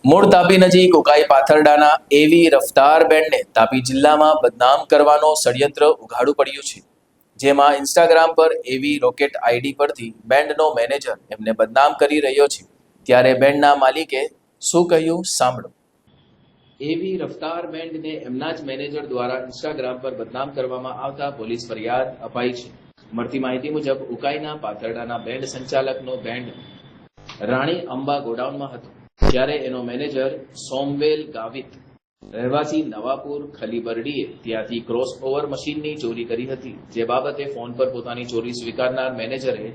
મૂળ તાપી નજીક ઉકાઈ પાથરડાના એવી રફતાર બેન્ડને તાપી જિલ્લામાં બદનામ કરવાનો ષડયંત્ર ઉઘાડું પડ્યું છે, જેમાં ઇન્સ્ટાગ્રામ પર એવી રોકેટ આઈડી પરથી બેન્ડનો મેનેજર એમને બદનામ કરી રહ્યો છે. ત્યારે બેન્ડના માલિકે શું કહ્યું સાંભળો. એવી રફતાર બેન્ડને એમના જ મેનેજર દ્વારા ઇન્સ્ટાગ્રામ પર બદનામ કરવામાં આવતા પોલીસ ફરિયાદ અપાઈ છે. મળતી માહિતી મુજબ ઉકાઈના પાથરડાના બેન્ડ સંચાલકનો બેન્ડ રાણી અંબા ગોડાઉનમાં હતો, જ્યારે એનો મેનેજર સોમવેલ ગાવિત રહેવાસી નવાપુર ખલીબરડીએ ત્યાંથી ક્રોસ ઓવર મશીનની ચોરી કરી હતી. જે બાબતે ફોન પર પોતાની ચોરી સ્વીકારનાર મેનેજરે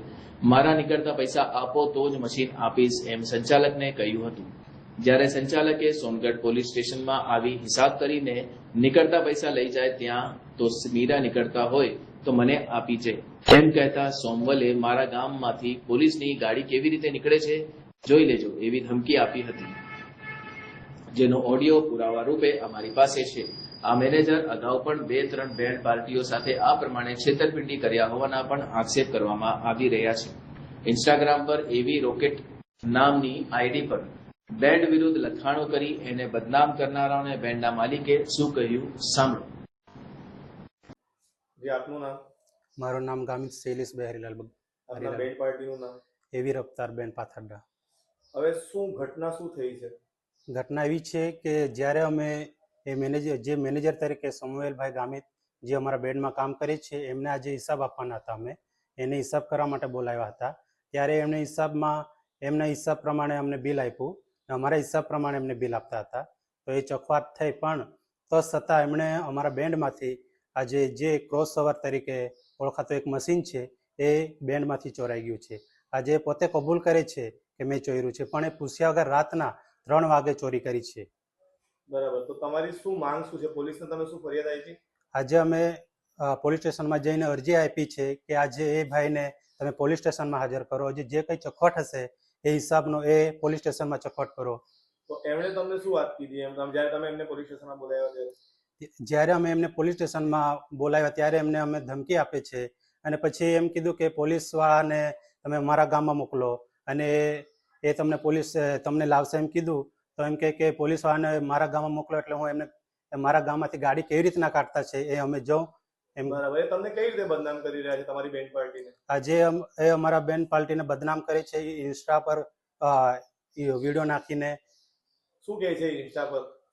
મારા નીકળતા પૈસા આપો તો જ મશીન આપીશ એમ સંચાલકને કહ્યું હતું. જ્યારે સંચાલકે સોનગઢ પોલીસ સ્ટેશનમાં આવી હિસાબ કરીને નીકળતા પૈસા લઈ જાય ત્યાં તો મીરા નીકળતા હોય તો મને આપી જાય એમ કહેતા સોમવલે મારા ગામમાંથી પોલીસની ગાડી કેવી રીતે નીકળે છે જોઈ લેજો એવી ધમકી આપી હતી, જેનો ઓડિયો પુરાવા રૂપે અમારી પાસે છે. આ મેનેજર અગાઉ પણ 2-3 બેન્ડ પાર્ટીઓ સાથે આ પ્રમાણે છેતરપિંડી કર્યા હોવાના પણ આક્ષેપ કરવામાં આવી રહ્યા છે. ઇન્સ્ટાગ્રામ પર એવી રોકેટ નામની આઈડી પર બેન્ડ વિરુદ્ધ લખાણો કરી એને બદનામ કરનારાઓને બેન્ડના માલિકે શું કહ્યું સાંભળો. આપનું નામ? મારું નામ ગામિત શૈલેષ બહેરીલાલ. આપના બેન્ડ પાર્ટીનું નામ? એવી રફતાર બેન્ડ પાથરડા. હવે શું ઘટના શું થઈ છે? ઘટના એવી છે કે જ્યારે અમે જે મેનેજર તરીકે સોમવેલભાઈ ગામિત જે અમારા બેન્ડમાં કામ કરે છે એમને આજે હિસાબ આપવાના હતા, અમે એને હિસાબ કરવા માટે બોલાવ્યા હતા. ત્યારે એમના હિસાબ પ્રમાણે અમને બિલ આપ્યું, અમારા હિસાબ પ્રમાણે એમને બિલ આપતા હતા. તો એ ચોખવાટ થઈ, પણ તો છતાં એમણે અમારા બેન્ડમાંથી આજે જે ક્રોસ ઓવર તરીકે ઓળખાતો એક મશીન છે એ બેન્ડમાંથી ચોરાઈ ગયું છે. આજે પોતે કબૂલ કરે છે કે મેં ચોર્યું છે, પણ એ પૂછ્યા વગર રાતના 3 વાગે ચોરી કરી છે. બરાબર, તો તમારી શું માંગ શું છે? પોલીસને તમે શું ફરિયાદ આપી? આજે અમે પોલીસ સ્ટેશનમાં જઈને અરજી આપી છે કે આજે એ ભાઈને તમે પોલીસ સ્ટેશનમાં હાજર કરો, જે કંઈ ચોખવટ હશે એ હિસાબનો એ પોલીસ સ્ટેશનમાં ચોખવટ કરો. તો એમણે તમને શું વાત કીધી એમ જ્યારે તમે એમને પોલીસ સ્ટેશનમાં બોલાવ્યા? જ્યારે અમે એમને પોલીસ સ્ટેશનમાં બોલાવ્યા ત્યારે એમને અમે ધમકી આપે છે, અને પછી એમ કીધું કે પોલીસવાળાને તમે મારા ગામમાં મોકલો અને એ તમને લાવશે એમ કીધું. તો એમ કે પોલીસવાળાને મારા ગામમાં મોકલો એટલે હું એમને મારા ગામમાંથી ગાડી કેવી રીતના કાઢતા છે એ અમે જોઉં એમ. બરાબર, એ તમને કઈ રીતે બદનામ કરી રહ્યા છે તમારી બેન્ડ પાર્ટીને? આજે એ અમારા બેન્ડ પાર્ટીને બદનામ કરે છે ઇન્સ્ટા પર વિડીયો નાખીને. શું કહે છે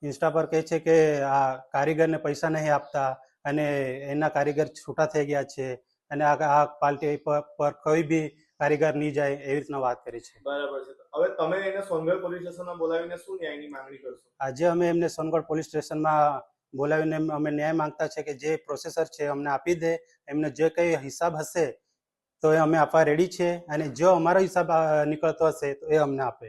ઇન્સ્ટા પર કહે છે કે આ કારીગરને પૈસા નહીં આપતા અને એના કારીગર છૂટા થઈ ગયા છે અને આ પાર્ટી પર કોઈ બી કારીગર નહીં જાય એવી રીતના વાત કરી છે. બરાબર છે. હવે તમે એને સોનગઢ પોલીસ સ્ટેશનમાં બોલાવીને શું ન્યાયની માંગણી કરશો? આજે અમે એમને સોનગઢ પોલીસ સ્ટેશનમાં બોલાવીને અમે ન્યાય માંગતા છે કે જે પ્રોસેસર છે અમને આપી દે, એમને જે કંઈ હિસાબ હશે તો એ અમે આપવા રેડી છે, અને જો અમારો હિસાબ નીકળતો હશે તો એ અમને આપે.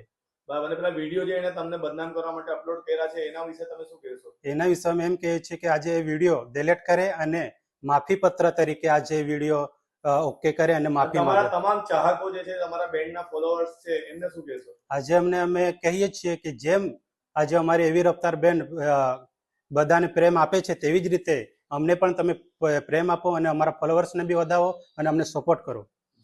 અને પેલા વિડીયો જે એને તમને બદનામ કરવા માટે અપલોડ કર્યા છે એના વિશે તમે શું કહેશો? એના વિશે અમે એમ કહે છે કે આજે વિડીયો ડિલીટ કરે અને માફી પત્ર તરીકે આજે વિડીયો ઓકે કરે અને માફી માંગે. તમામ ચાહકો જે છે, તમારા બેન્ડના ફોલોઅર્સ છે, એમને શું કહેશો? આજે અમે કહીએ છીએ કે જેમ આજે અમારી એવી રફતાર બેન્ડ બધાને પ્રેમ આપે છે તેવી જ રીતે અમને પણ તમે પ્રેમ આપો અને અમારા ફોલોઅર્સને બી વધાવો અને અમને સપોર્ટ કરો.